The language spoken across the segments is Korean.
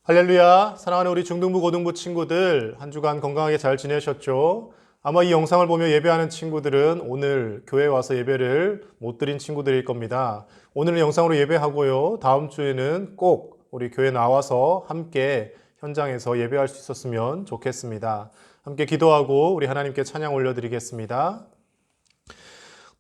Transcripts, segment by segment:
할렐루야, 사랑하는 우리 중등부, 고등부 친구들, 한 주간 건강하게 잘 지내셨죠? 아마 이 영상을 보며 예배하는 친구들은 오늘 교회에 와서 예배를 못 드린 친구들일 겁니다. 오늘은 영상으로 예배하고요. 다음 주에는 꼭 우리 교회 나와서 함께 현장에서 예배할 수 있었으면 좋겠습니다. 함께 기도하고 우리 하나님께 찬양 올려드리겠습니다.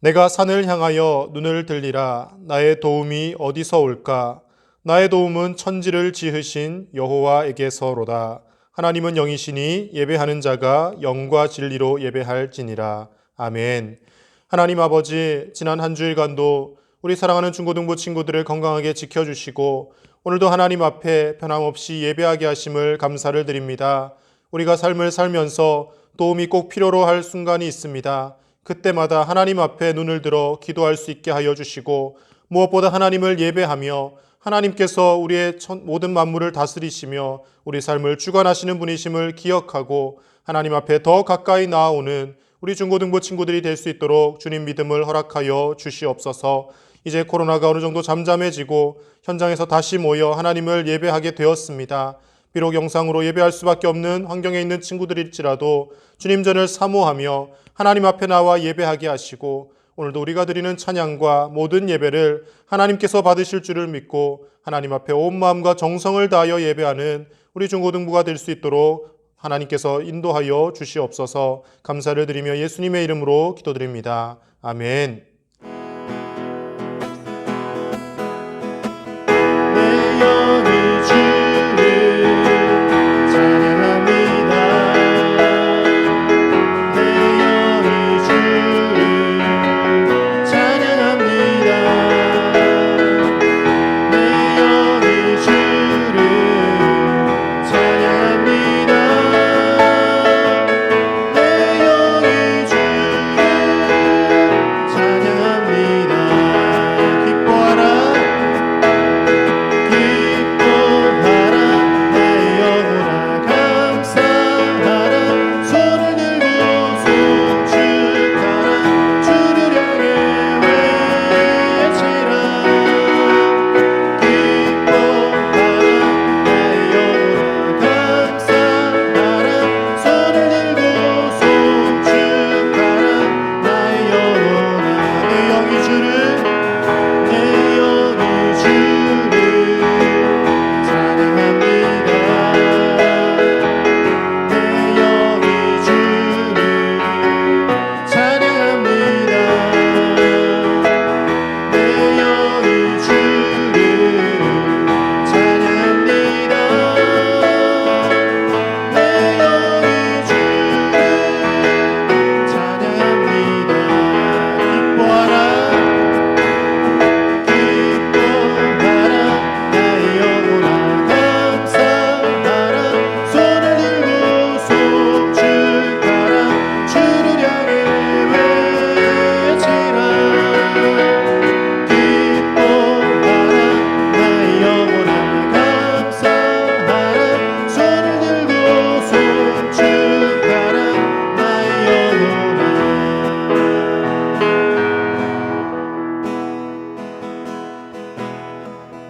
내가 산을 향하여 눈을 들리라. 나의 도움이 어디서 올까? 나의 도움은 천지를 지으신 여호와에게서로다. 하나님은 영이시니 예배하는 자가 영과 진리로 예배할지니라. 아멘. 하나님 아버지, 지난 한 주일간도 우리 사랑하는 중고등부 친구들을 건강하게 지켜주시고 오늘도 하나님 앞에 변함없이 예배하게 하심을 감사를 드립니다. 우리가 삶을 살면서 도움이 꼭 필요로 할 순간이 있습니다. 그때마다 하나님 앞에 눈을 들어 기도할 수 있게 하여 주시고 무엇보다 하나님을 예배하며 하나님께서 우리의 모든 만물을 다스리시며 우리 삶을 주관하시는 분이심을 기억하고 하나님 앞에 더 가까이 나아오는 우리 중고등부 친구들이 될 수 있도록 주님 믿음을 허락하여 주시옵소서. 이제 코로나가 어느 정도 잠잠해지고 현장에서 다시 모여 하나님을 예배하게 되었습니다. 비록 영상으로 예배할 수밖에 없는 환경에 있는 친구들일지라도 주님 전을 사모하며 하나님 앞에 나와 예배하게 하시고 오늘도 우리가 드리는 찬양과 모든 예배를 하나님께서 받으실 줄을 믿고 하나님 앞에 온 마음과 정성을 다하여 예배하는 우리 중고등부가 될 수 있도록 하나님께서 인도하여 주시옵소서. 감사를 드리며 예수님의 이름으로 기도드립니다. 아멘.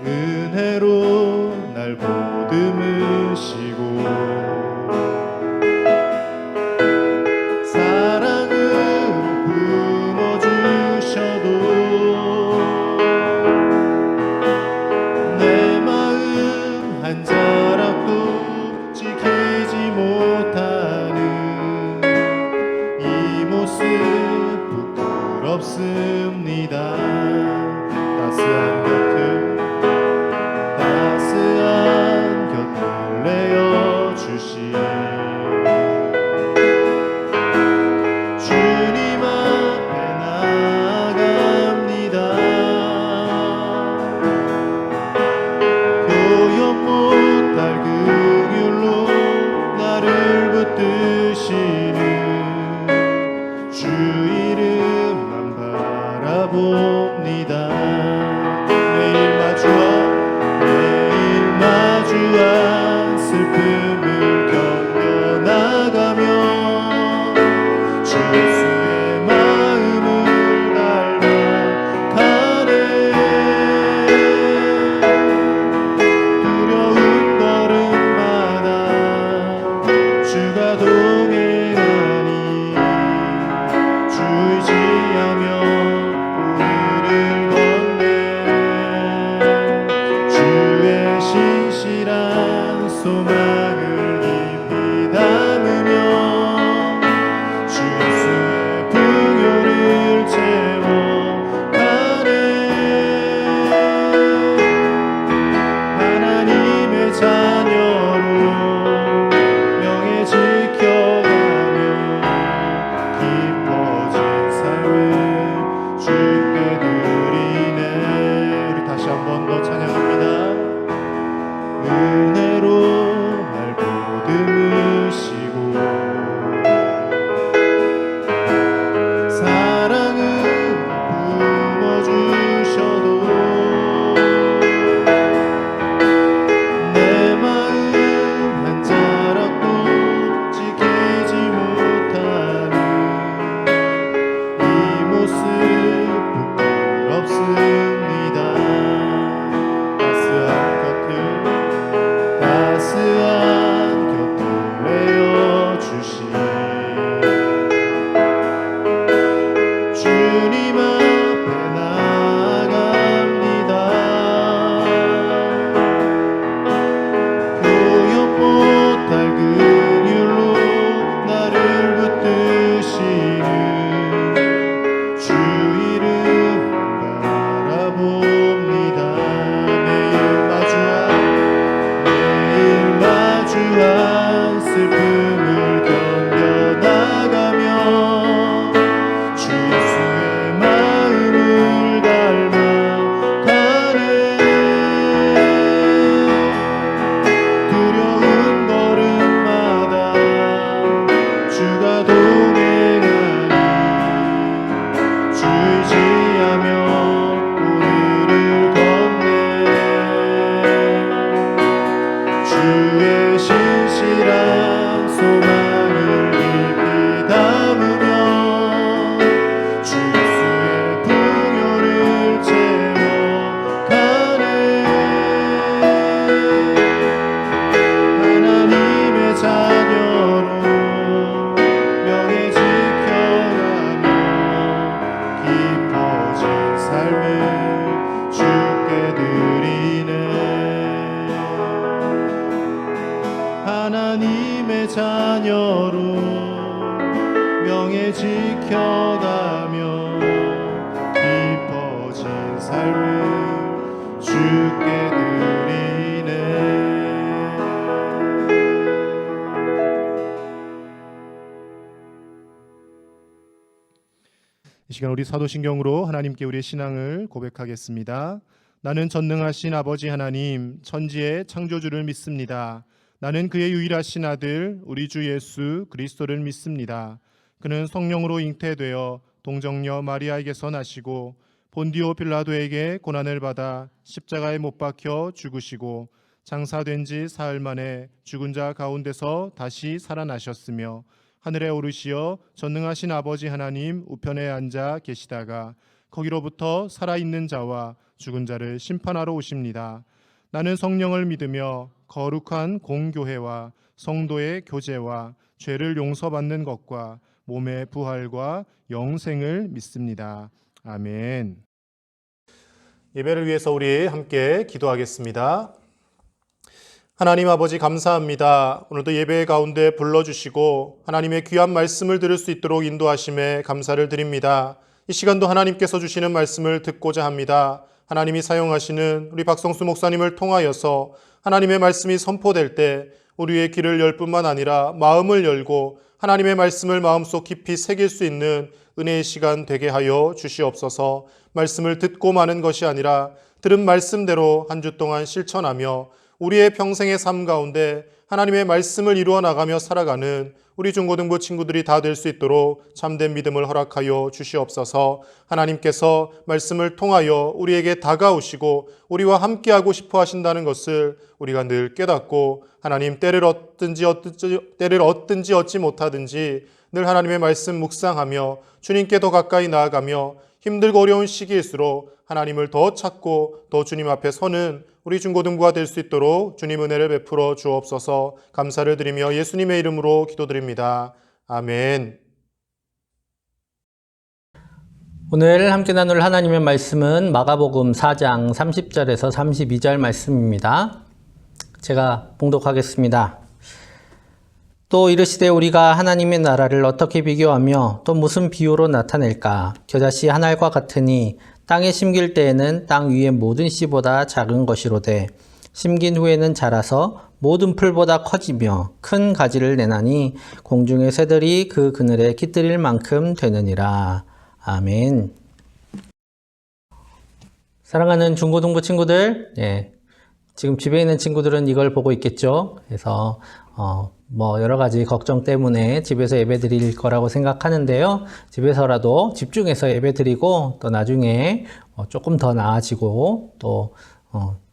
은혜로 날 보듬으시고 사랑으로 품어주셔도 내 마음 한 자락도 지키지 못하는 이 모습 부끄럽습니다. 따스한 곁을 시간 우리 사도신경으로 하나님께 우리의 신앙을 고백하겠습니다. 나는 전능하신 아버지 하나님, 천지의 창조주를 믿습니다. 나는 그의 유일하신 아들 우리 주 예수 그리스도를 믿습니다. 그는 성령으로 잉태되어 동정녀 마리아에게서 나시고 본디오 빌라도에게 고난을 받아 십자가에 못 박혀 죽으시고 장사된 지 사흘 만에 죽은 자 가운데서 다시 살아나셨으며 하늘에 오르시어 전능하신 아버지 하나님 우편에 앉아 계시다가 거기로부터 살아있는 자와 죽은 자를 심판하러 오십니다. 나는 성령을 믿으며 거룩한 공교회와 성도의 교제와 죄를 용서받는 것과 몸의 부활과 영생을 믿습니다. 아멘. 예배를 위해서 우리 함께 기도하겠습니다. 하나님 아버지 감사합니다. 오늘도 예배 가운데 불러주시고 하나님의 귀한 말씀을 들을 수 있도록 인도하심에 감사를 드립니다. 이 시간도 하나님께서 주시는 말씀을 듣고자 합니다. 하나님이 사용하시는 우리 박성수 목사님을 통하여서 하나님의 말씀이 선포될 때 우리의 귀를 열 뿐만 아니라 마음을 열고 하나님의 말씀을 마음속 깊이 새길 수 있는 은혜의 시간 되게 하여 주시옵소서. 말씀을 듣고 마는 것이 아니라 들은 말씀대로 한 주 동안 실천하며 우리의 평생의 삶 가운데 하나님의 말씀을 이루어 나가며 살아가는 우리 중고등부 친구들이 다 될 수 있도록 참된 믿음을 허락하여 주시옵소서. 하나님께서 말씀을 통하여 우리에게 다가오시고 우리와 함께하고 싶어 하신다는 것을 우리가 늘 깨닫고 하나님 때를 얻든지 얻지 못하든지 늘 하나님의 말씀 묵상하며 주님께 더 가까이 나아가며 힘들고 어려운 시기일수록 하나님을 더 찾고 더 주님 앞에 서는 우리 중고등부가 될 수 있도록 주님 은혜를 베풀어 주옵소서. 감사를 드리며 예수님의 이름으로 기도드립니다. 아멘. 오늘 함께 나눌 하나님의 말씀은 마가복음 4장 30절에서 32절 말씀입니다. 제가 봉독하겠습니다. 또 이르시되 우리가 하나님의 나라를 어떻게 비교하며 또 무슨 비유로 나타낼까? 겨자씨 한 알과 같으니 땅에 심길 때에는 땅 위의 모든 씨보다 작은 것이로되 심긴 후에는 자라서 모든 풀보다 커지며 큰 가지를 내나니 공중의 새들이 그 그늘에 깃들일 만큼 되느니라. 아멘. 사랑하는 중고등부 친구들, 지금 집에 있는 친구들은 이걸 보고 있겠죠. 그래서 여러 가지 걱정 때문에 집에서 예배 드릴 거라고 생각하는데요. 집에서라도 집중해서 예배 드리고 또 나중에 조금 더 나아지고 또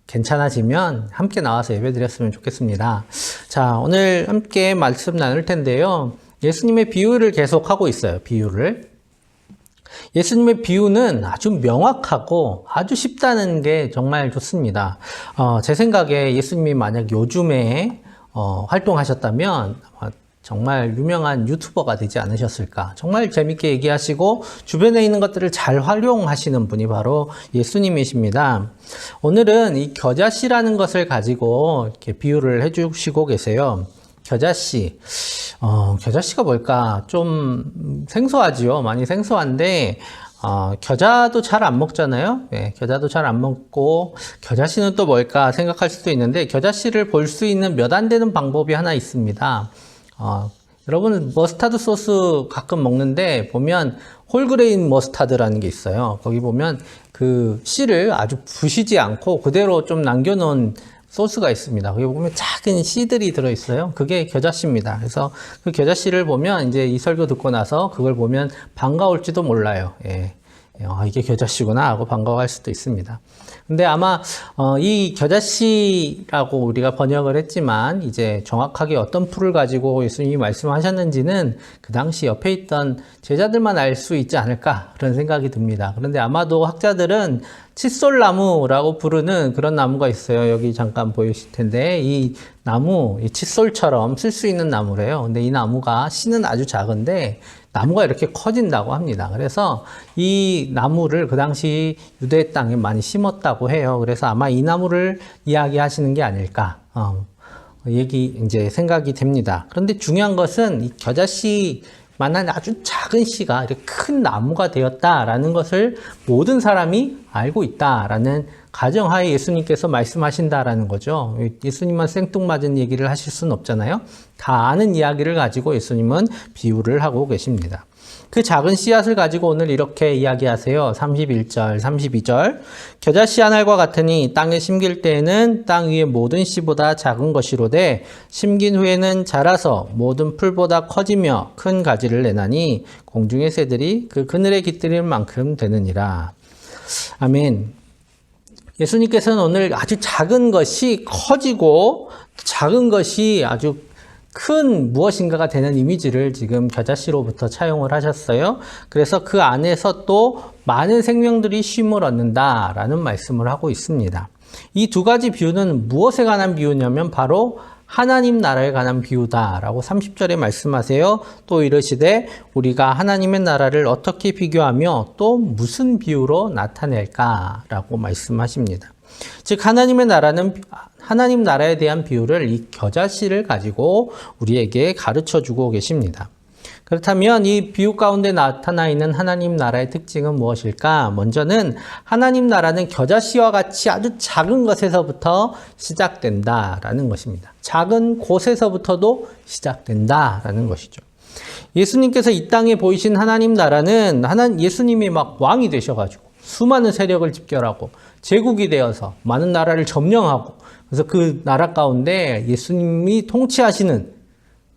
괜찮아지면 함께 나와서 예배 드렸으면 좋겠습니다. 자, 오늘 함께 말씀 나눌 텐데요. 예수님의 비유를 계속하고 있어요. 비유를. 예수님의 비유는 아주 명확하고 아주 쉽다는 게 정말 좋습니다. 제 생각에 예수님이 만약 요즘에 활동하셨다면 정말 유명한 유튜버가 되지 않으셨을까. 정말 재밌게 얘기하시고 주변에 있는 것들을 잘 활용하시는 분이 바로 예수님이십니다. 오늘은 이 겨자씨라는 것을 가지고 이렇게 비유를 해주시고 계세요. 겨자씨. 겨자씨가 뭘까? 좀 생소하지요. 많이 생소한데 겨자도 잘 안 먹잖아요. 겨자도 잘 안 먹고 겨자씨는 또 뭘까 생각할 수도 있는데 겨자씨를 볼 수 있는 몇 안 되는 방법이 하나 있습니다. 여러분 머스타드 소스 가끔 먹는데 보면 홀그레인 머스타드라는 게 있어요. 거기 보면 그 씨를 아주 부시지 않고 그대로 좀 남겨놓은 소스가 있습니다. 거기 보면 작은 씨들이 들어있어요. 그게 겨자씨입니다. 그래서 그 겨자씨를 보면 이제 이 설교 듣고 나서 그걸 보면 반가울지도 몰라요. 이게 겨자씨구나 하고 반가워할 수도 있습니다. 근데 아마 이 겨자씨라고 우리가 번역을 했지만 이제 정확하게 어떤 풀을 가지고 예수님이 말씀하셨는지는 그 당시 옆에 있던 제자들만 알 수 있지 않을까 그런 생각이 듭니다. 그런데 아마도 학자들은 칫솔나무라고 부르는 그런 나무가 있어요. 여기 잠깐 보이실 텐데 이 나무, 이 칫솔처럼 쓸 수 있는 나무래요. 근데 이 나무가 씨는 아주 작은데 나무가 이렇게 커진다고 합니다. 그래서 이 나무를 그 당시 유대 땅에 많이 심었다고 해요. 그래서 아마 이 나무를 이야기하시는 게 아닐까 이제 생각이 됩니다. 그런데 중요한 것은 이 겨자씨만한 아주 작은 씨가 이렇게 큰 나무가 되었다라는 것을 모든 사람이 알고 있다라는 가정하에 예수님께서 말씀하신다라는 거죠. 예수님만 생뚱맞은 얘기를 하실 수는 없잖아요. 다 아는 이야기를 가지고 예수님은 비유를 하고 계십니다. 그 작은 씨앗을 가지고 오늘 이렇게 이야기하세요. 31절, 32절. 겨자씨 한 알과 같으니 땅에 심길 때에는 땅 위의 모든 씨보다 작은 것이로되 심긴 후에는 자라서 모든 풀보다 커지며 큰 가지를 내나니 공중의 새들이 그 그늘에 깃들일 만큼 되느니라. 아멘. 예수님께서는 오늘 아주 작은 것이 커지고 작은 것이 아주 큰 무엇인가가 되는 이미지를 지금 겨자씨로부터 차용을 하셨어요. 그래서 그 안에서 또 많은 생명들이 쉼을 얻는다라는 말씀을 하고 있습니다. 이 두 가지 비유는 무엇에 관한 비유냐면 바로 하나님 나라에 관한 비유다라고 30절에 말씀하세요. 또 이르시되 우리가 하나님의 나라를 어떻게 비교하며 또 무슨 비유로 나타낼까라고 말씀하십니다. 즉 하나님의 나라는 하나님 나라에 대한 비유를 이 겨자씨를 가지고 우리에게 가르쳐 주고 계십니다. 그렇다면 이 비유 가운데 나타나 있는 하나님 나라의 특징은 무엇일까? 먼저는 하나님 나라는 겨자씨와 같이 아주 작은 것에서부터 시작된다라는 것입니다. 작은 곳에서부터도 시작된다라는 것이죠. 예수님께서 이 땅에 보이신 하나님 나라는 예수님이 막 왕이 되셔가지고 수많은 세력을 집결하고 제국이 되어서 많은 나라를 점령하고 그래서 그 나라 가운데 예수님이 통치하시는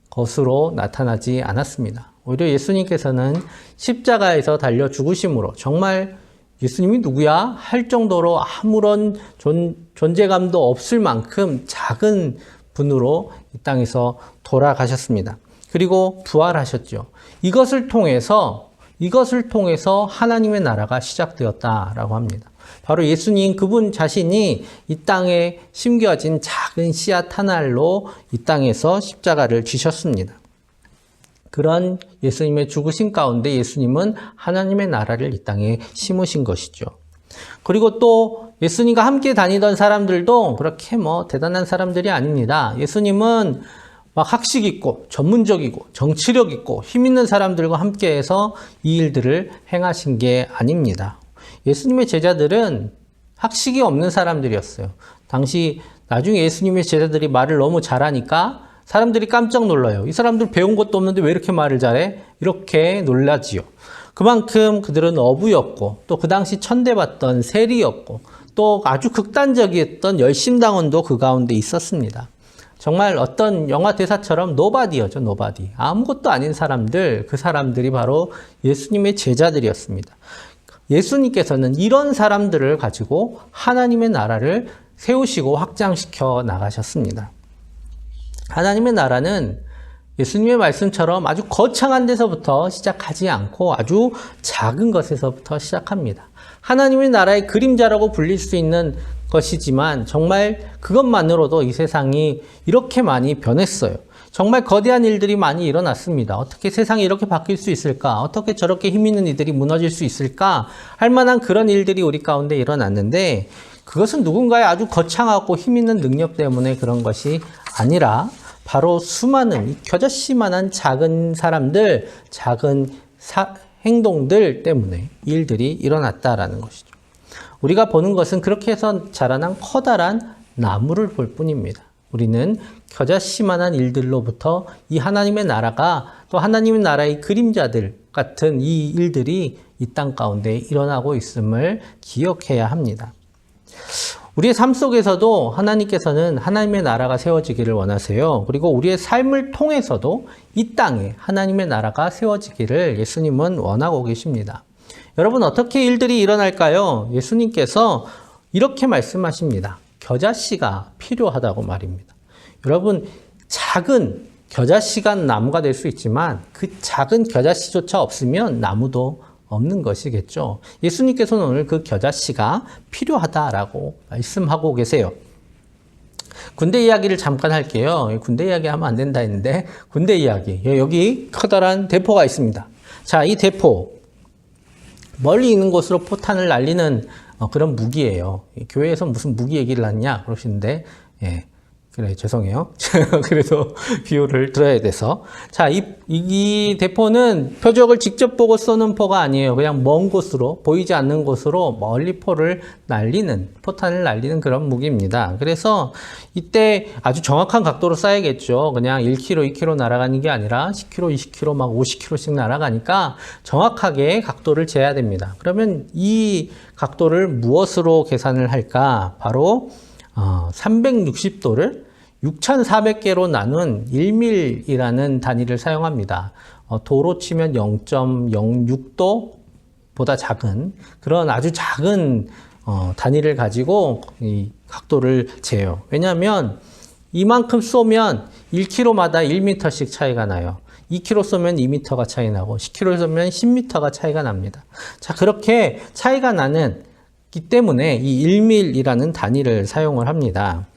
것으로 나타나지 않았습니다. 오히려 예수님께서는 십자가에서 달려 죽으심으로 정말 예수님이 누구야? 할 정도로 아무런 존재감도 없을 만큼 작은 분으로 이 땅에서 돌아가셨습니다. 그리고 부활하셨죠. 이것을 통해서 하나님의 나라가 시작되었다라고 합니다. 바로 예수님 그분 자신이 이 땅에 심겨진 작은 씨앗 한 알로 이 땅에서 십자가를 지셨습니다. 그런 예수님의 죽으심 가운데 예수님은 하나님의 나라를 이 땅에 심으신 것이죠. 그리고 또 예수님과 함께 다니던 사람들도 그렇게 대단한 사람들이 아닙니다. 예수님은 막 학식 있고 전문적이고 정치력 있고 힘 있는 사람들과 함께해서 이 일들을 행하신 게 아닙니다. 예수님의 제자들은 학식이 없는 사람들이었어요. 당시 나중에 예수님의 제자들이 말을 너무 잘하니까 사람들이 깜짝 놀라요. 이 사람들 배운 것도 없는데 왜 이렇게 말을 잘해? 이렇게 놀라지요. 그만큼 그들은 어부였고 또 그 당시 천대받던 세리였고 또 아주 극단적이었던 열심당원도 그 가운데 있었습니다. 정말 어떤 영화 대사처럼 노바디였죠. 노바디. 아무것도 아닌 사람들, 그 사람들이 바로 예수님의 제자들이었습니다. 예수님께서는 이런 사람들을 가지고 하나님의 나라를 세우시고 확장시켜 나가셨습니다. 하나님의 나라는 예수님의 말씀처럼 아주 거창한 데서부터 시작하지 않고 아주 작은 것에서부터 시작합니다. 하나님의 나라의 그림자라고 불릴 수 있는 것이지만 정말 그것만으로도 이 세상이 이렇게 많이 변했어요. 정말 거대한 일들이 많이 일어났습니다. 어떻게 세상이 이렇게 바뀔 수 있을까? 어떻게 저렇게 힘 있는 이들이 무너질 수 있을까? 할 만한 그런 일들이 우리 가운데 일어났는데 그것은 누군가의 아주 거창하고 힘 있는 능력 때문에 그런 것이 아니라 바로 수많은 겨자씨만한 작은 사람들, 작은 행동들 때문에 일들이 일어났다라는 것이죠. 우리가 보는 것은 그렇게 해서 자라난 커다란 나무를 볼 뿐입니다. 우리는 겨자씨만한 일들로부터 이 하나님의 나라가 또 하나님의 나라의 그림자들 같은 이 일들이 이 땅 가운데 일어나고 있음을 기억해야 합니다. 우리의 삶 속에서도 하나님께서는 하나님의 나라가 세워지기를 원하세요. 그리고 우리의 삶을 통해서도 이 땅에 하나님의 나라가 세워지기를 예수님은 원하고 계십니다. 여러분 어떻게 일들이 일어날까요? 예수님께서 이렇게 말씀하십니다. 겨자씨가 필요하다고 말입니다. 여러분 작은 겨자씨가 나무가 될 수 있지만 그 작은 겨자씨조차 없으면 나무도 없는 것이겠죠. 예수님께서는 오늘 그 겨자씨가 필요하다라고 말씀하고 계세요. 군대 이야기를 잠깐 할게요. 군대 이야기 하면 안 된다 했는데 군대 이야기. 여기 커다란 대포가 있습니다. 자, 이 대포 멀리 있는 곳으로 포탄을 날리는 그런 무기예요. 교회에서 무슨 무기 얘기를 하느냐 그러시는데 그래, 죄송해요. 그래도 비유를 들어야 돼서. 자, 이 대포는 표적을 직접 보고 쏘는 포가 아니에요. 그냥 먼 곳으로, 보이지 않는 곳으로 멀리 포탄을 날리는 그런 무기입니다. 그래서 이때 아주 정확한 각도로 쏴야겠죠. 그냥 1km, 2km 날아가는 게 아니라 10km, 20km, 막 50km씩 날아가니까 정확하게 각도를 재야 됩니다. 그러면 이 각도를 무엇으로 계산을 할까? 바로 360도를 6,400개로 나눈 1밀이라는 단위를 사용합니다. 도로 치면 0.06도보다 작은 그런 아주 작은 단위를 가지고 이 각도를 재요. 왜냐하면 이만큼 쏘면 1km마다 1m씩 차이가 나요. 2km 쏘면 2m가 차이 나고 10km 쏘면 10m가 차이가 납니다. 자, 그렇게 차이가 나는 기 때문에 이 1밀이라는 단위를 사용을 합니다.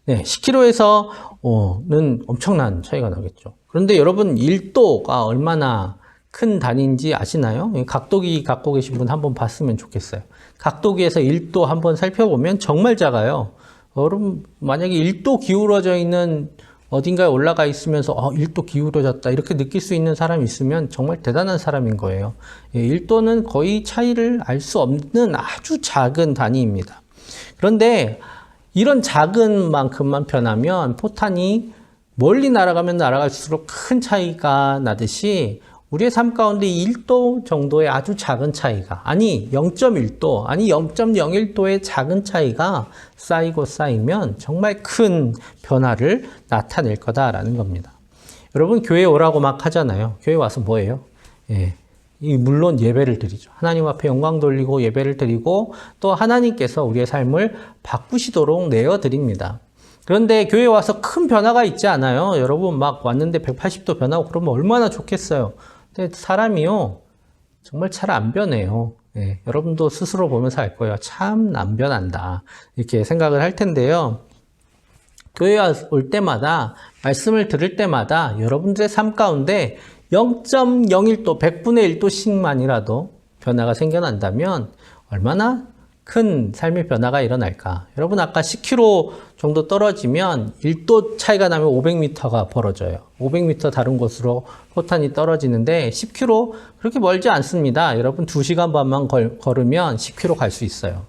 네, 10km에서는 엄청난 차이가 나겠죠. 그런데 여러분 1도가 얼마나 큰 단위인지 아시나요? 각도기 갖고 계신 분 한번 봤으면 좋겠어요. 각도기에서 1도 한번 살펴보면 정말 작아요. 여러분 만약에 1도 기울어져 있는 어딘가에 올라가 있으면서 1도 기울어졌다 이렇게 느낄 수 있는 사람이 있으면 정말 대단한 사람인 거예요. 1도는 거의 차이를 알 수 없는 아주 작은 단위입니다. 그런데 이런 작은 만큼만 변하면 포탄이 멀리 날아가면 날아갈수록 큰 차이가 나듯이 우리의 삶 가운데 1도 정도의 아주 작은 차이가, 아니 0.1도, 아니 0.01도의 작은 차이가 쌓이면 정말 큰 변화를 나타낼 거다라는 겁니다. 여러분 교회 오라고 막 하잖아요. 교회 와서 뭐예요? 물론 예배를 드리죠. 하나님 앞에 영광 돌리고 예배를 드리고 또 하나님께서 우리의 삶을 바꾸시도록 내어드립니다. 그런데 교회 와서 큰 변화가 있지 않아요. 여러분 막 왔는데 180도 변하고 그러면 얼마나 좋겠어요. 근데 사람이요 정말 잘 안 변해요. 여러분도 스스로 보면서 알 거예요. 참 안 변한다 이렇게 생각을 할 텐데요. 교회 올 때마다 말씀을 들을 때마다 여러분들의 삶 가운데 0.01도, 100분의 1도씩만이라도 변화가 생겨난다면 얼마나 큰 삶의 변화가 일어날까? 여러분 아까 10km 정도 떨어지면 1도 차이가 나면 500m가 벌어져요. 500m 다른 곳으로 포탄이 떨어지는데 10km 그렇게 멀지 않습니다. 여러분 2시간 반만 걸으면 10km 갈 수 있어요.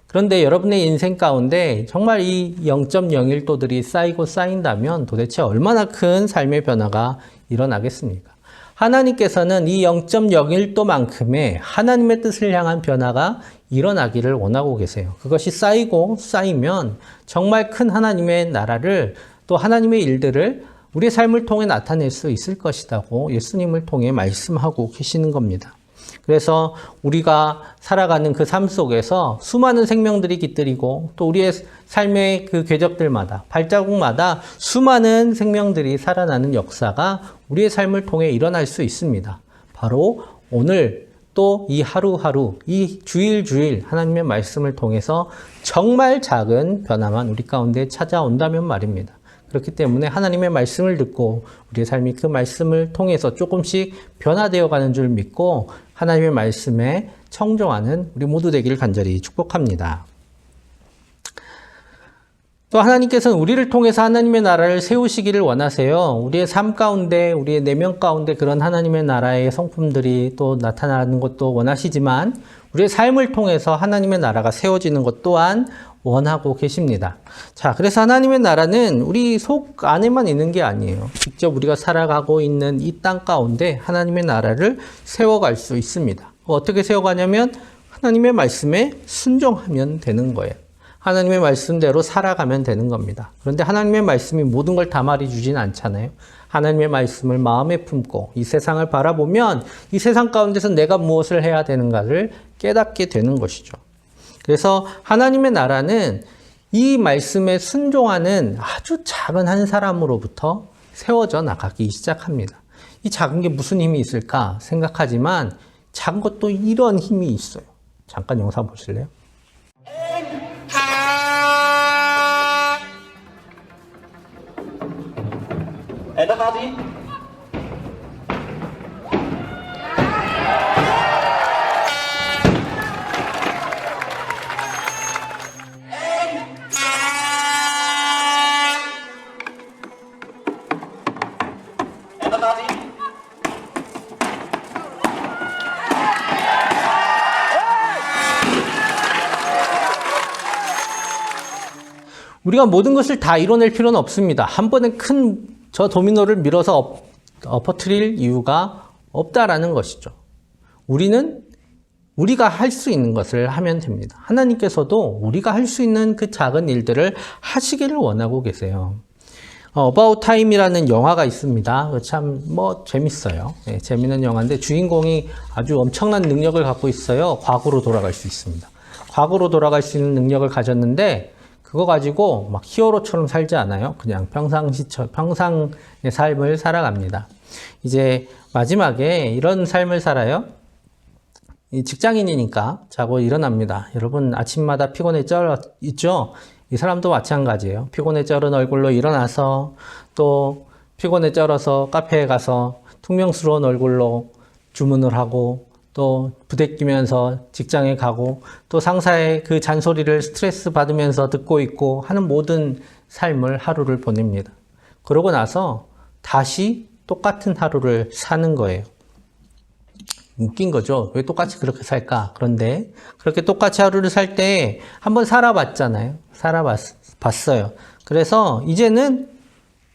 그런데 여러분의 인생 가운데 정말 이 0.01도들이 쌓이고 쌓인다면 도대체 얼마나 큰 삶의 변화가 일어나겠습니까? 하나님께서는 이 0.01도만큼의 하나님의 뜻을 향한 변화가 일어나기를 원하고 계세요. 그것이 쌓이면 정말 큰 하나님의 나라를 또 하나님의 일들을 우리의 삶을 통해 나타낼 수 있을 것이라고 예수님을 통해 말씀하고 계시는 겁니다. 그래서 우리가 살아가는 그 삶 속에서 수많은 생명들이 깃들이고 또 우리의 삶의 그 궤적들마다 발자국마다 수많은 생명들이 살아나는 역사가 우리의 삶을 통해 일어날 수 있습니다. 바로 오늘 또 이 하루하루 이 주일 하나님의 말씀을 통해서 정말 작은 변화만 우리 가운데 찾아온다면 말입니다. 그렇기 때문에 하나님의 말씀을 듣고 우리의 삶이 그 말씀을 통해서 조금씩 변화되어 가는 줄 믿고 하나님의 말씀에 청종하는 우리 모두 되기를 간절히 축복합니다. 또 하나님께서는 우리를 통해서 하나님의 나라를 세우시기를 원하세요. 우리의 삶 가운데, 우리의 내면 가운데 그런 하나님의 나라의 성품들이 또 나타나는 것도 원하시지만 우리의 삶을 통해서 하나님의 나라가 세워지는 것 또한 원하고 계십니다. 자, 그래서 하나님의 나라는 우리 속 안에만 있는 게 아니에요. 직접 우리가 살아가고 있는 이 땅 가운데 하나님의 나라를 세워갈 수 있습니다. 어떻게 세워가냐면 하나님의 말씀에 순종하면 되는 거예요. 하나님의 말씀대로 살아가면 되는 겁니다. 그런데 하나님의 말씀이 모든 걸 다 말해주진 않잖아요. 하나님의 말씀을 마음에 품고 이 세상을 바라보면 이 세상 가운데서 내가 무엇을 해야 되는가를 깨닫게 되는 것이죠. 그래서 하나님의 나라는 이 말씀에 순종하는 아주 작은 한 사람으로부터 세워져 나가기 시작합니다. 이 작은 게 무슨 힘이 있을까 생각하지만 작은 것도 이런 힘이 있어요. 잠깐 영상 보실래요? En daar gaat hij. 우리가 모든 것을 다 이뤄낼 필요는 없습니다. 한 번에 큰 저 도미노를 밀어서 엎어뜨릴 이유가 없다라는 것이죠. 우리는 우리가 할 수 있는 것을 하면 됩니다. 하나님께서도 우리가 할 수 있는 그 작은 일들을 하시기를 원하고 계세요. About Time이라는 영화가 있습니다. 참 재밌어요. 네, 재밌는 영화인데 주인공이 아주 엄청난 능력을 갖고 있어요. 과거로 돌아갈 수 있습니다. 과거로 돌아갈 수 있는 능력을 가졌는데 그거 가지고 막 히어로처럼 살지 않아요. 그냥 평상의 삶을 살아갑니다. 이제 마지막에 이런 삶을 살아요. 이 직장인이니까 자고 일어납니다. 여러분 아침마다 피곤에 쩔어 있죠? 이 사람도 마찬가지예요. 피곤에 쩔은 얼굴로 일어나서 또 피곤에 쩔어서 카페에 가서 퉁명스러운 얼굴로 주문을 하고 또 부대끼면서 직장에 가고 또 상사의 그 잔소리를 스트레스 받으면서 듣고 있고 하는 모든 삶을 하루를 보냅니다. 그러고 나서 다시 똑같은 하루를 사는 거예요. 웃긴 거죠. 왜 똑같이 그렇게 살까? 그런데 그렇게 똑같이 하루를 살 때 한번 살아봤잖아요. 살아봤어요. 그래서 이제는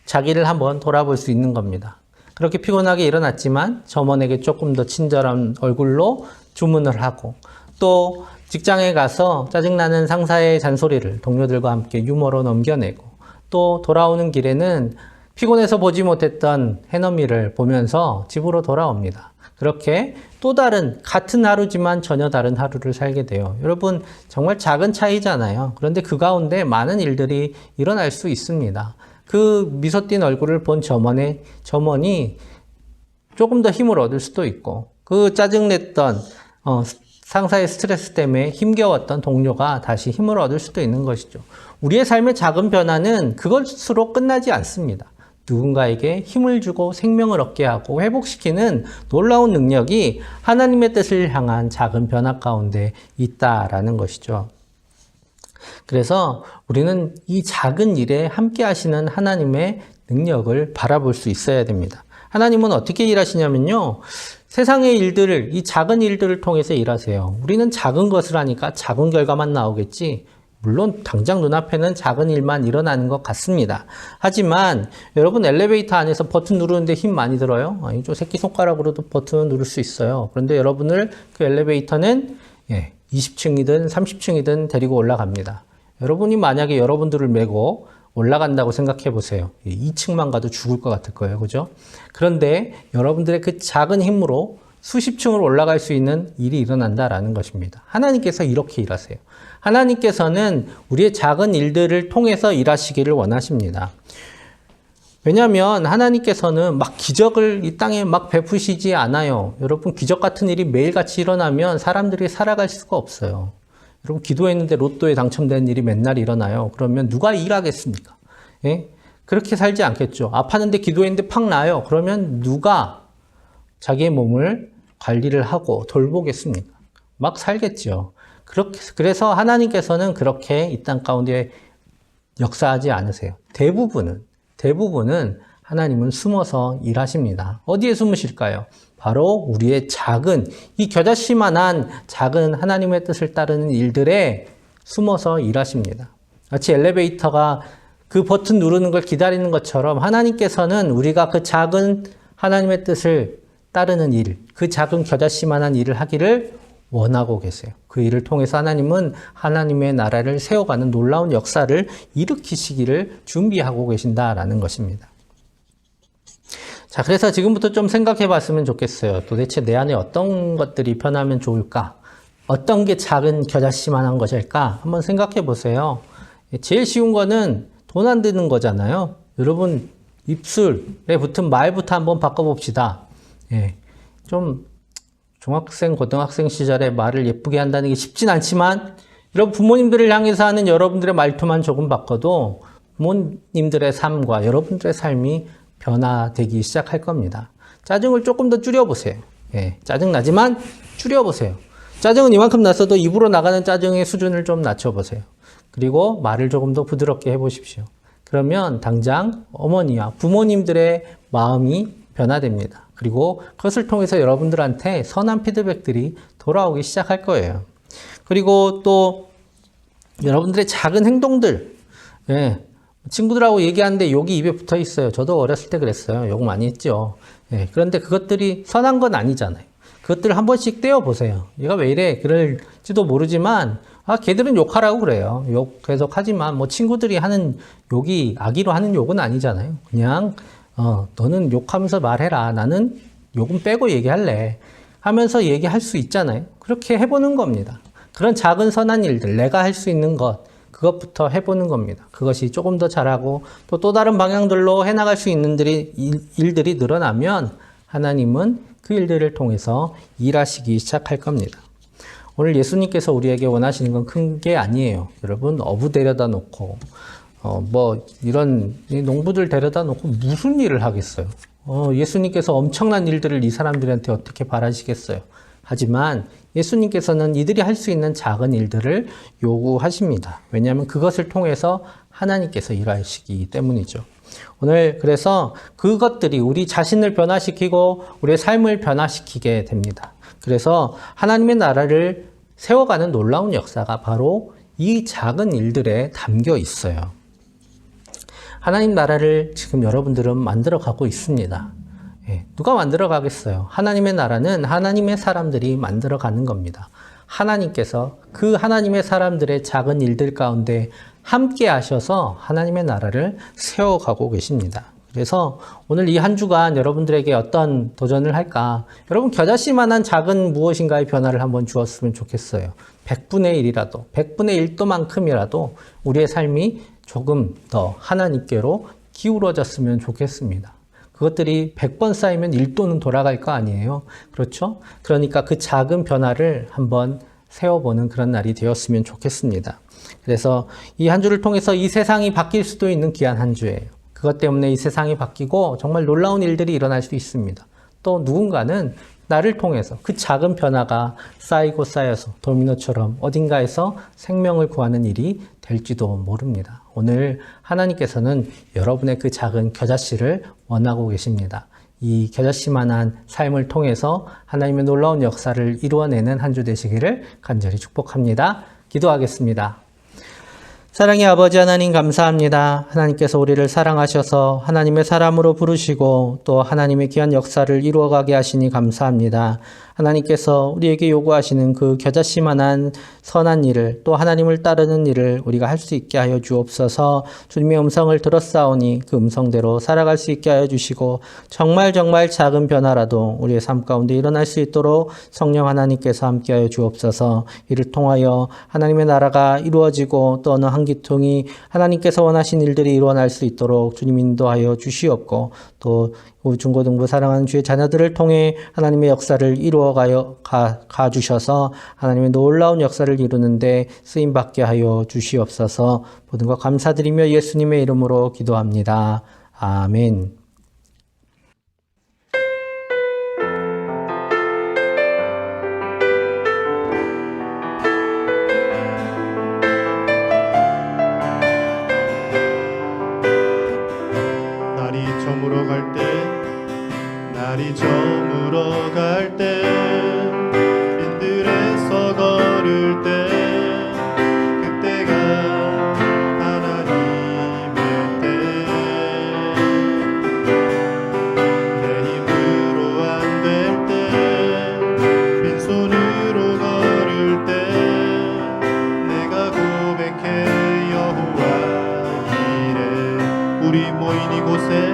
자기를 한번 돌아볼 수 있는 겁니다. 그렇게 피곤하게 일어났지만 점원에게 조금 더 친절한 얼굴로 주문을 하고 또 직장에 가서 짜증나는 상사의 잔소리를 동료들과 함께 유머로 넘겨내고 또 돌아오는 길에는 피곤해서 보지 못했던 해넘이를 보면서 집으로 돌아옵니다. 그렇게 또 다른 같은 하루지만 전혀 다른 하루를 살게 돼요. 여러분 정말 작은 차이잖아요. 그런데 그 가운데 많은 일들이 일어날 수 있습니다. 그 미소 띈 얼굴을 본 점원이 조금 더 힘을 얻을 수도 있고 그 짜증냈던 상사의 스트레스 때문에 힘겨웠던 동료가 다시 힘을 얻을 수도 있는 것이죠. 우리의 삶의 작은 변화는 그것으로 끝나지 않습니다. 누군가에게 힘을 주고 생명을 얻게 하고 회복시키는 놀라운 능력이 하나님의 뜻을 향한 작은 변화 가운데 있다라는 것이죠. 그래서 우리는 이 작은 일에 함께 하시는 하나님의 능력을 바라볼 수 있어야 됩니다. 하나님은 어떻게 일하시냐면요. 세상의 일들을, 이 작은 일들을 통해서 일하세요. 우리는 작은 것을 하니까 작은 결과만 나오겠지. 물론 당장 눈앞에는 작은 일만 일어나는 것 같습니다. 하지만 여러분 엘리베이터 안에서 버튼 누르는데 힘 많이 들어요. 이쪽 새끼손가락으로도 버튼을 누를 수 있어요. 그런데 여러분을 그 엘리베이터는 20층이든 30층이든 데리고 올라갑니다. 여러분이 만약에 여러분들을 메고 올라간다고 생각해 보세요. 2층만 가도 죽을 것 같을 거예요. 그죠? 그런데 여러분들의 그 작은 힘으로 수십 층을 올라갈 수 있는 일이 일어난다라는 것입니다. 하나님께서 이렇게 일하세요. 하나님께서는 우리의 작은 일들을 통해서 일하시기를 원하십니다. 왜냐하면 하나님께서는 막 기적을 이 땅에 막 베푸시지 않아요. 여러분 기적 같은 일이 매일같이 일어나면 사람들이 살아갈 수가 없어요. 여러분 기도했는데 로또에 당첨되는 일이 맨날 일어나요. 그러면 누가 일하겠습니까? 예? 그렇게 살지 않겠죠. 아팠는데 기도했는데 팍 나요. 그러면 누가 자기의 몸을 관리를 하고 돌보겠습니까? 막 살겠죠. 그래서 하나님께서는 그렇게 이 땅 가운데 역사하지 않으세요. 대부분은 하나님은 숨어서 일하십니다. 어디에 숨으실까요? 바로 우리의 작은, 이 겨자씨만한 작은 하나님의 뜻을 따르는 일들에 숨어서 일하십니다. 마치 엘리베이터가 그 버튼 누르는 걸 기다리는 것처럼 하나님께서는 우리가 그 작은 하나님의 뜻을 따르는 일, 그 작은 겨자씨만한 일을 하기를 원하고 계세요. 그 일을 통해서 하나님은 하나님의 나라를 세워가는 놀라운 역사를 일으키시기를 준비하고 계신다라는 것입니다. 자, 그래서 지금부터 좀 생각해 봤으면 좋겠어요. 도대체 내 안에 어떤 것들이 변하면 좋을까? 어떤 게 작은 겨자씨만한 것일까? 한번 생각해 보세요. 제일 쉬운 거는 돈 안 드는 거잖아요. 여러분 입술에 붙은 말부터 한번 바꿔봅시다. 좀 중학생, 고등학생 시절에 말을 예쁘게 한다는 게 쉽진 않지만 여러분 부모님들을 향해서 하는 여러분들의 말투만 조금 바꿔도 부모님들의 삶과 여러분들의 삶이 변화되기 시작할 겁니다. 짜증을 조금 더 줄여보세요. 짜증나지만 줄여보세요. 짜증은 이만큼 났어도 입으로 나가는 짜증의 수준을 좀 낮춰보세요. 그리고 말을 조금 더 부드럽게 해보십시오. 그러면 당장 어머니와 부모님들의 마음이 변화됩니다. 그리고 그것을 통해서 여러분들한테 선한 피드백들이 돌아오기 시작할 거예요. 그리고 또 여러분들의 작은 행동들, 예. 친구들하고 얘기하는데 욕이 입에 붙어 있어요. 저도 어렸을 때 그랬어요. 욕 많이 했죠. 예. 그런데 그것들이 선한 건 아니잖아요. 그것들을 한 번씩 떼어보세요. 얘가 왜 이래? 그럴지도 모르지만, 걔들은 욕하라고 그래요. 욕 계속 하지만, 뭐, 친구들이 하는 욕이 악의로 하는 욕은 아니잖아요. 그냥, 너는 욕하면서 말해라. 나는 욕은 빼고 얘기할래. 하면서 얘기할 수 있잖아요. 그렇게 해보는 겁니다. 그런 작은 선한 일들, 내가 할 수 있는 것, 그것부터 해보는 겁니다. 그것이 조금 더 잘하고 또 다른 방향들로 해나갈 수 있는 일들이 늘어나면 하나님은 그 일들을 통해서 일하시기 시작할 겁니다. 오늘 예수님께서 우리에게 원하시는 건 큰 게 아니에요. 여러분, 어부 데려다 놓고 이런 농부들 데려다 놓고 무슨 일을 하겠어요. 예수님께서 엄청난 일들을 이 사람들한테 어떻게 바라시겠어요. 하지만 예수님께서는 이들이 할 수 있는 작은 일들을 요구하십니다. 왜냐하면 그것을 통해서 하나님께서 일하시기 때문이죠. 오늘 그래서 그것들이 우리 자신을 변화시키고 우리의 삶을 변화시키게 됩니다. 그래서 하나님의 나라를 세워가는 놀라운 역사가 바로 이 작은 일들에 담겨 있어요. 하나님 나라를 지금 여러분들은 만들어 가고 있습니다. 누가 만들어 가겠어요? 하나님의 나라는 하나님의 사람들이 만들어 가는 겁니다. 하나님께서 그 하나님의 사람들의 작은 일들 가운데 함께 하셔서 하나님의 나라를 세워가고 계십니다. 그래서 오늘 이 한 주간 여러분들에게 어떤 도전을 할까? 여러분 겨자씨만한 작은 무엇인가의 변화를 한번 주었으면 좋겠어요. 100분의 1이라도, 100분의 1도만큼이라도 우리의 삶이 조금 더 하나님께로 기울어졌으면 좋겠습니다. 그것들이 100번 쌓이면 1도는 돌아갈 거 아니에요. 그렇죠? 그러니까 그 작은 변화를 한번 세워보는 그런 날이 되었으면 좋겠습니다. 그래서 이 한 주를 통해서 이 세상이 바뀔 수도 있는 귀한 한 주예요. 그것 때문에 이 세상이 바뀌고 정말 놀라운 일들이 일어날 수 있습니다. 또 누군가는 나를 통해서 그 작은 변화가 쌓이고 쌓여서 도미노처럼 어딘가에서 생명을 구하는 일이 될지도 모릅니다. 오늘 하나님께서는 여러분의 그 작은 겨자씨를 원하고 계십니다. 이 겨자씨만한 삶을 통해서 하나님의 놀라운 역사를 이루어내는 한 주 되시기를 간절히 축복합니다. 기도하겠습니다. 사랑의 아버지 하나님 감사합니다. 하나님께서 우리를 사랑하셔서 하나님의 사람으로 부르시고 또 하나님의 귀한 역사를 이루어가게 하시니 감사합니다. 하나님께서 우리에게 요구하시는 그 겨자씨만한 선한 일을 또 하나님을 따르는 일을 우리가 할 수 있게 하여 주옵소서. 주님의 음성을 들었사오니 그 음성대로 살아갈 수 있게 하여 주시고 정말 작은 변화라도 우리의 삶 가운데 일어날 수 있도록 성령 하나님께서 함께 하여 주옵소서. 이를 통하여 하나님의 나라가 이루어지고 또 어느 한 기통이 하나님께서 원하신 일들이 일어날 수 있도록 주님 인도하여 주시옵고 또 중고등부 사랑하는 주의 자녀들을 통해 하나님의 역사를 이루어 가주셔서 하나님의 놀라운 역사를 이루는데 쓰임받게 하여 주시옵소서. 모든 것 감사드리며 예수님의 이름으로 기도합니다. 아멘. 날이 저물어 갈 때 빈들에서 걸을 때 그때가 하나님의 때 내 힘으로 안 될 때 빈손으로 걸을 때 내가 고백해 여호와 이래. 우리 모인 이곳에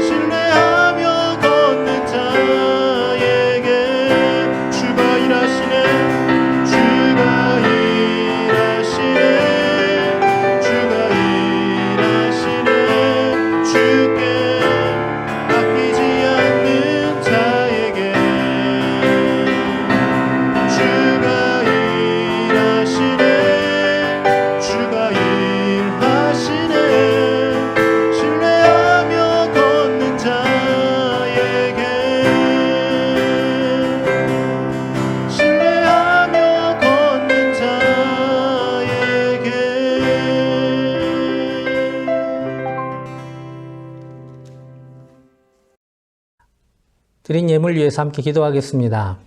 신뢰하며 걷는 자에게 주가 일하시네. 드린 예물 위해서 함께 기도하겠습니다.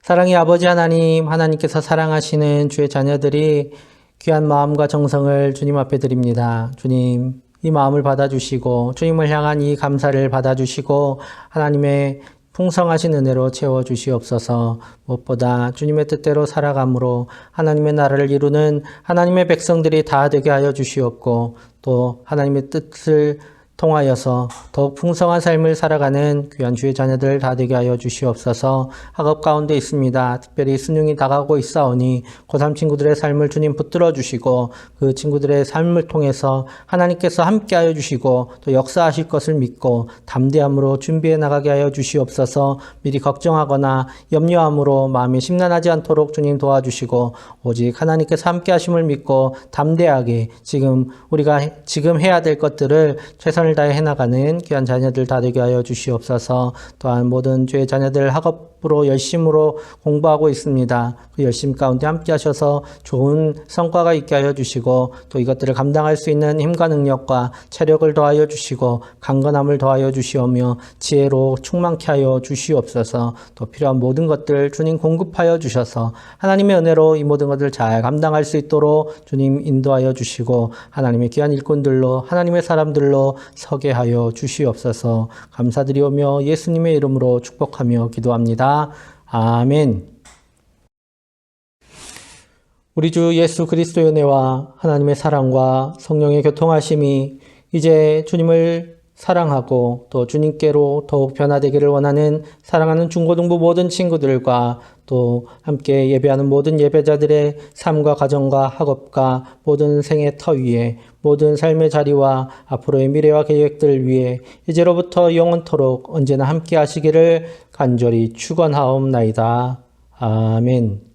사랑의 아버지 하나님, 하나님께서 사랑하시는 주의 자녀들이 귀한 마음과 정성을 주님 앞에 드립니다. 주님, 이 마음을 받아주시고 주님을 향한 이 감사를 받아주시고 하나님의 풍성하신 은혜로 채워주시옵소서. 무엇보다 주님의 뜻대로 살아감으로 하나님의 나라를 이루는 하나님의 백성들이 다 되게 하여 주시옵고 또 하나님의 뜻을 통하여서 더욱 풍성한 삶을 살아가는 귀한 주의 자녀들 다 되게 하여 주시옵소서. 학업 가운데 있습니다. 특별히 수능이 다가오고 있사오니 고3 친구들의 삶을 주님 붙들어 주시고 그 친구들의 삶을 통해서 하나님께서 함께 하여 주시고 또 역사하실 것을 믿고 담대함으로 준비해 나가게 하여 주시옵소서. 미리 걱정하거나 염려함으로 마음이 심란하지 않도록 주님 도와주시고 오직 하나님께서 함께 하심을 믿고 담대하게 우리가 해야 될 것들을 최선을 다해 해나가는 귀한 자녀들 다 되게 하여 주시옵소서. 또한 모든 주의 자녀들 학업으로 열심으로 공부하고 있습니다. 그 열심 가운데 함께 하셔서 좋은 성과가 있게 하여 주시고 또 이것들을 감당할 수 있는 힘과 능력과 체력을 더하여 주시고 강건함을 더하여 주시오며 지혜로 충만케 하여 주시옵소서. 또 필요한 모든 것들 주님 공급하여 주셔서 하나님의 은혜로 이 모든 것을 잘 감당할 수 있도록 주님 인도하여 주시고 하나님의 귀한 일꾼들로 하나님의 사람들로 서게 하여 주시옵소서. 감사드리오며 예수님의 이름으로 축복하며 기도합니다. 아멘. 우리 주 예수 그리스도의 은혜와 하나님의 사랑과 성령의 교통하심이 이제 주님을 사랑하고 또 주님께로 더욱 변화되기를 원하는 사랑하는 중고등부 모든 친구들과 또 함께 예배하는 모든 예배자들의 삶과 가정과 학업과 모든 생의 터 위에 모든 삶의 자리와 앞으로의 미래와 계획들을 위해 이제로부터 영원토록 언제나 함께 하시기를 간절히 축원하옵나이다. 아멘.